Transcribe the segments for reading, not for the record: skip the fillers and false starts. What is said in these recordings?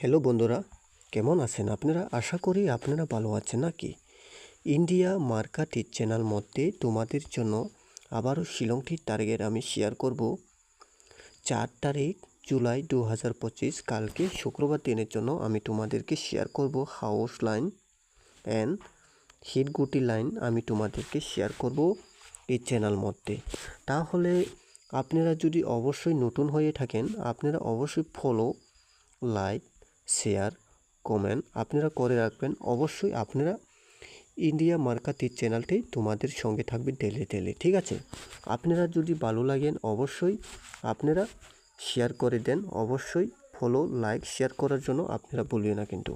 Hello বন্ধুরা, কেমন আছেন আপনারা? আশা করি আপনারা ভালো আছেন নাকি? ইন্ডিয়া মার্কাটির চ্যানেল মধ্যে তোমাদের জন্য আবারও শিলংটির টার্গেট আমি শেয়ার করব। 4 তারিখ জুলাই 2025 কালকে শুক্রবার দিনের জন্য আমি তোমাদেরকে শেয়ার করব হাউস লাইন অ্যান্ড হিটগুটি লাইন আমি তোমাদেরকে শেয়ার করব এই চ্যানেল মধ্যে। তাহলে আপনারা যদি অবশ্যই নতুন হয়ে থাকেন, আপনারা অবশ্যই ফলো, লাইক, শেয়ার, কমেন্ট আপনারা করে রাখবেন। অবশ্যই আপনারা ইন্ডিয়া মার্কাটির চ্যানেলটি তোমাদের সঙ্গে থাকবে ডেলি, ঠিক আছে? আপনারা যদি ভালো লাগেন অবশ্যই আপনারা শেয়ার করে দেন। অবশ্যই ফলো, লাইক, শেয়ার করার জন্য আপনারা ভুলিও না কিন্তু।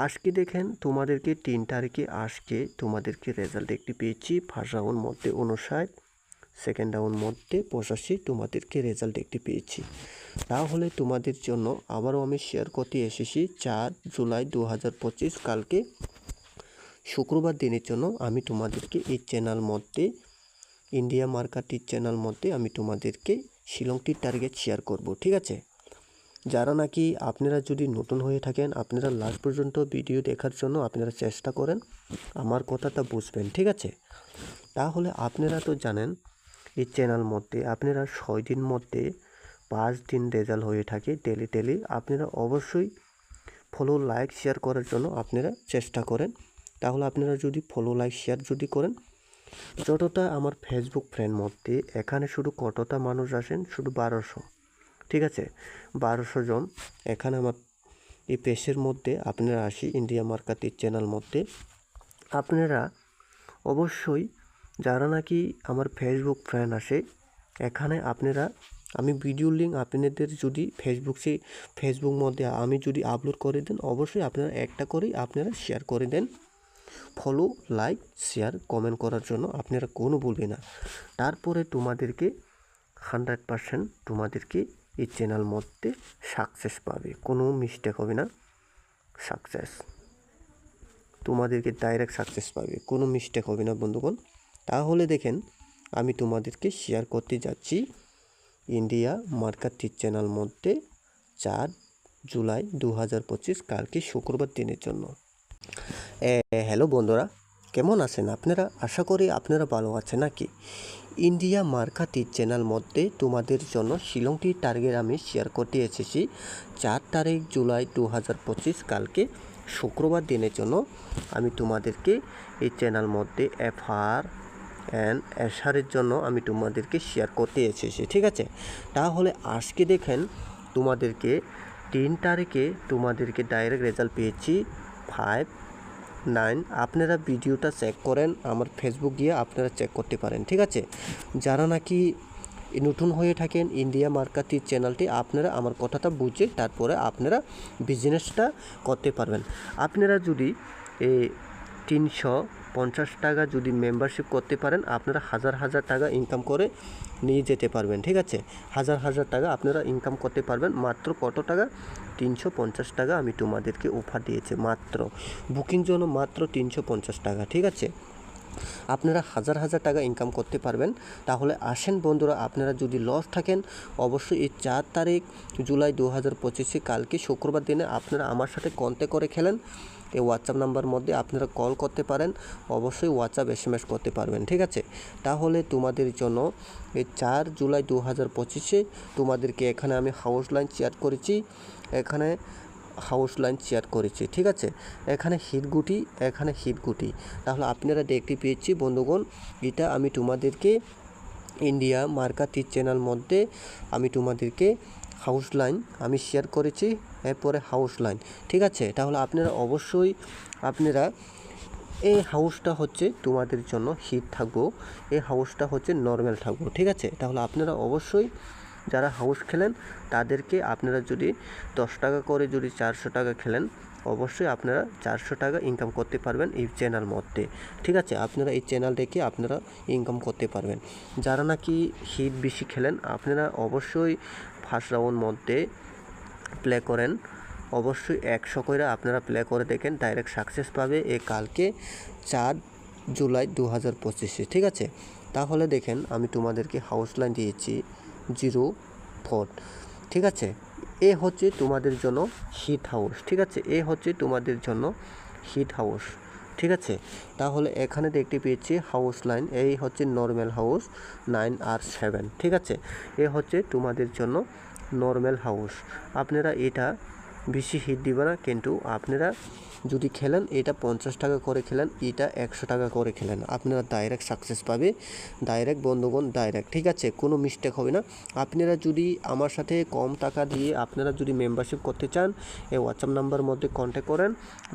আজকে দেখেন তোমাদেরকে 3 তারিখে আজকে তোমাদেরকে রেজাল্ট একটি পেয়েছি। ফার্স্ট রাউন্ড মধ্যে 59, সেকেন্ড রাউন্ড মধ্যে 85 তোমাদেরকে রেজাল্ট একটি পেয়েছি। তাহলে তোমাদের জন্য আবারও আমি শেয়ার করতে এসেছি 4 জুলাই 2025 কালকে শুক্রবার দিনের জন্য আমি তোমাদেরকে এই চ্যানেল মধ্যে ইন্ডিয়া মার্কাটির চ্যানেল মধ্যে আমি তোমাদেরকে শিলংটির টার্গেট শেয়ার করব, ঠিক আছে? যারা নাকি আপনারা যদি নতুন হয়ে থাকেন আপনারা লাস্ট পর্যন্ত ভিডিও দেখার জন্য আপনারা চেষ্টা করেন, আমার কথাটা বুঝবেন, ঠিক আছে? তাহলে আপনারা তো জানেন এই চ্যানেল মধ্যে আপনারা 6 দিন মধ্যে 5 দিন রেজাল্ট হয়ে থাকে ডেলি। আপনারা অবশ্যই ফলো, লাইক, শেয়ার করার জন্য আপনারা চেষ্টা করেন। তাহলে আপনারা যদি ফলো, লাইক, শেয়ার যদি করেন, যতটা আমার ফেসবুক ফ্রেন্ড মধ্যে এখানে শুধু কতটা মানুষ আসেন, শুধু 1200, ঠিক আছে? 1200 জন এখানে আমার এই পেজের মধ্যে আপনারা আসি ইন্ডিয়া মার্কাটির চ্যানেল মধ্যে। আপনারা অবশ্যই যারা নাকি আমার ফেসবুক ফ্রেন্ড আসে এখানে আপনারা আমি ভিডিও লিঙ্ক আপনাদের যদি ফেসবুক মধ্যে আমি যদি আপলোড করে দেন অবশ্যই আপনারা একটা করেই আপনারা শেয়ার করে দেন। ফলো, লাইক, শেয়ার, কমেন্ট করার জন্য আপনারা কোনো ভুলবেন না। তারপরে তোমাদেরকে 100% তোমাদেরকে এই চ্যানেল মধ্যে সাকসেস পাবে, কোনো মিস্টেক হবে না। সাকসেস তোমাদেরকে ডাইরেক্ট সাকসেস পাবে, কোনো মিস্টেক হবে না বন্ধুগণ। তাহলে দেখেন আমি তোমাদেরকে শেয়ার করতে যাচ্ছি ইন্ডিয়া মার্কাটির চ্যানেল মধ্যে 4 জুলাই 2025 কালকে শুক্রবার দিনের জন্য। হ্যালো বন্ধুরা, কেমন আছেন আপনারা? আশা করি আপনারা ভালো আছেন নাকি? ইন্ডিয়া মার্কাটির চ্যানেল মধ্যে তোমাদের জন্য শিলংটির টার্গেট আমি শেয়ার করতে এসেছি 4 তারিখ জুলাই 2025 কালকে শুক্রবার দিনের জন্য আমি তোমাদেরকে এই চ্যানেল মধ্যে FR অ্যান্ড SRের জন্য আমি তোমাদেরকে শেয়ার করতে এসেছি, ঠিক আছে? তাহলে আজকে দেখেন তোমাদেরকে 3 তারিখে তোমাদেরকে ডাইরেক্ট রেজাল্ট পেয়েছি 5, 9। আপনারা ভিডিওটা চেক করেন, আমার ফেসবুক গিয়ে আপনারা চেক করতে পারেন, ঠিক আছে? যারা নাকি নতুন হয়ে থাকেন ইন্ডিয়া মার্কাটির চ্যানেলটি আপনারা আমার কথাটা বুঝে তারপরে আপনারা বিজনেসটা করতে পারবেন। আপনারা যদি 350 টাকা যদি মেম্বারশিপ করতে পারেন আপনারা হাজার টাকা ইনকাম করে নিয়ে যেতে পারবেন, ঠিক আছে? হাজার টাকা আপনারা ইনকাম করতে পারবেন। মাত্র কত টাকা? 350 টাকা আমি তোমাদেরকে অফার দিয়েছি। মাত্র বুকিং জন্য মাত্র 350 টাকা, ঠিক আছে? আপনারা হাজার টাকা ইনকাম করতে পারবেন। তাহলে আসেন বন্ধুরা, আপনারা যদি লস থাকেন অবশ্যই এই 4 তারিখ জুলাই 2025 কালকে শুক্রবার দিনে আপনারা আমার সাথে কন্ট্যাক্ট করে খেলেন। এই হোয়াটসঅ্যাপ নাম্বার মধ্যে আপনারা কল করতে পারেন, অবশ্যই হোয়াটসঅ্যাপ SMS করতে পারবেন, ঠিক আছে? তাহলে তোমাদের জন্য এই 4 জুলাই 2025 তোমাদেরকে এখানে আমি হাউস লাইন শেয়ার করেছি, ঠিক আছে? এখানে হিটগুটি তাহলে আপনারা দেখতে পেয়েছি বন্ধুগণ, এটা আমি তোমাদেরকে ইন্ডিয়া মার্কাটির চ্যানেল মধ্যে আমি তোমাদেরকে হাউস লাইন আমি শেয়ার করেছি, এরপরে হাউস লাইন, ঠিক আছে? তাহলে আপনারা অবশ্যই আপনারা এই হাউসটা হচ্ছে তোমাদের জন্য হিট থাকবো, এই হাউসটা হচ্ছে নর্মাল থাকবো, ঠিক আছে? তাহলে আপনারা অবশ্যই যারা হাউস খেলেন তাদেরকে আপনারা যদি 10 টাকা করে যদি 400 টাকা খেলেন অবশ্যই আপনারা 400 টাকা ইনকাম করতে পারবেন এই চ্যানেল মধ্যে, ঠিক আছে? আপনারা এই চ্যানেল দেখে আপনারা ইনকাম করতে পারবেন। যারা নাকি হিট বেশি খেলেন আপনারা অবশ্যই ফার্স্ট রাউন্ড মধ্যে প্লে করেন, অবশ্যই 100 করে আপনারা প্লে করে দেখেন, ডাইরেক্ট সাকসেস পাবে এই কালকে 4 জুলাই 2025, ঠিক আছে? তাহলে দেখেন আমি তোমাদেরকে হাউস লাইন দিয়েছি 04, ঠিক আছে? এ হচ্ছে তোমাদের জন্য হিট হাউস, ঠিক আছে, এ হচ্ছে তোমাদের জন্য হিট হাউস, ঠিক আছে। তাহলে এখানে দেখতে পেয়েছি হাউস লাইন, এই হচ্ছে নর্মাল হাউস 9 আর 7, ঠিক আছে। এ হচ্ছে তোমাদের জন্য নর্মাল হাউস। আপনারা এটা বেশি হিট দিবে না, কিন্তু আপনারা যদি খেলেন এটা 50 টাকা করে খেলেন, এটা 100 টাকা করে খেলেন, আপনারা ডাইরেক্ট সাকসেস পাবে, ডাইরেক্ট বন্ধুগণ, ডাইরেক্ট, ঠিক আছে, কোনো মিস্টেক হবে না। আপনারা যদি আমার সাথে কম টাকা দিয়ে আপনারা যদি মেম্বারশিপ করতে চান, এই হোয়াটসঅ্যাপ নাম্বার মধ্যে কন্ট্যাক্ট করেন।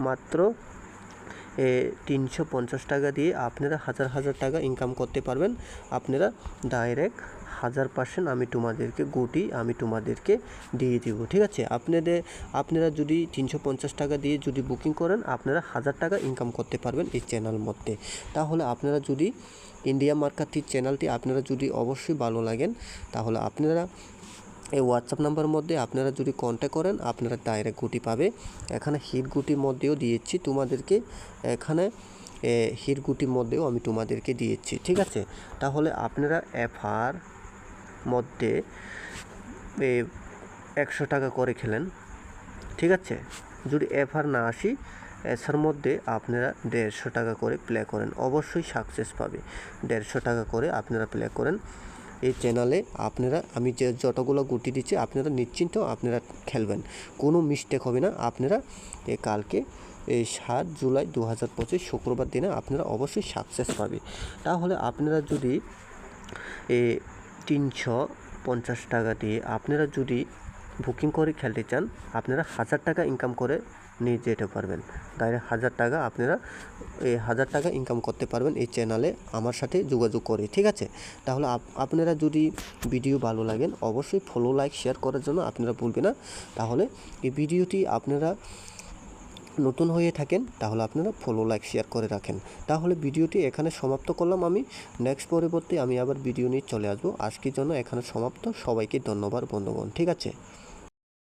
মাত্র 350 টাকা দিয়ে আপনারা হাজার টাকা ইনকাম করতে পারবেন। আপনারা ডাইরেক্ট 1000% আমি তোমাদেরকে দিয়ে দেবো, ঠিক আছে। আপনারা যদি 350 টাকা দিয়ে যদি বুকিং করেন, আপনারা 1000 টাকা ইনকাম করতে পারবেন এই চ্যানেল মধ্যে। তাহলে আপনারা যদি ইন্ডিয়া মার্কেটিং চ্যানেলটি আপনারা যদি অবশ্যই ভালো লাগেন, তাহলে আপনারা এই হোয়াটসঅ্যাপ নাম্বার মধ্যে আপনারা যদি কন্ট্যাক্ট করেন, আপনারা ডাইরেক্ট গুটি পাবে। এখানে হিট গুটির মধ্যেও দিয়েছি তোমাদেরকে, এখানে হিট গুটির মধ্যেও আমি তোমাদেরকে দিয়েছি, ঠিক আছে। তাহলে আপনারা এফআর মধ্যে 100 টাকা করে খেলেন, ঠিক আছে। যদি এফআর না আসি, এসআর মধ্যে আপনারা 150 টাকা করে প্লে করেন, অবশ্যই সাকসেস পাবে। 150 টাকা করে আপনারা প্লে করেন এই চ্যানেলে। আপনারা আমি যে যতগুলো গুটি দিচ্ছি আপনারা নিশ্চিন্ত আপনারা খেলবেন, কোনো মিস্টেক হবে না। আপনারা কালকে এই 7 জুলাই 2025 শুক্রবার দিনে আপনারা অবশ্যই সাকসেস পাবে। তাহলে আপনারা যদি 350 টাকা দিয়ে আপনারা যদি বুকিং করে খেলতে চান, আপনারা 1000 টাকা ইনকাম করে নিয়ে যেতে পারবেন, ডাইরেক্ট 1000 টাকা আপনারা 1000 টাকা ইনকাম করতে পারবেন এই চ্যানেলে আমার সাথে যোগাযোগ করে, ঠিক আছে। তাহলে আপনারা যদি ভিডিও ভালো লাগেন, অবশ্যই ফলো, লাইক, শেয়ার করার জন্য আপনারা ভুলবেন না। তাহলে এই ভিডিওটি আপনারা নতুন হয়ে থাকেন, তাহলে আপনারা ফলো, লাইক, শেয়ার করে রাখেন। তাহলে ভিডিওটি এখানে সমাপ্ত করলাম। আমি নেক্সট পরবর্তী আমি আবার ভিডিও নিয়ে চলে আসবো। আজকের জন্য এখানে সমাপ্ত। সবাইকে ধন্যবাদ বন্ধুগণ, ঠিক আছে।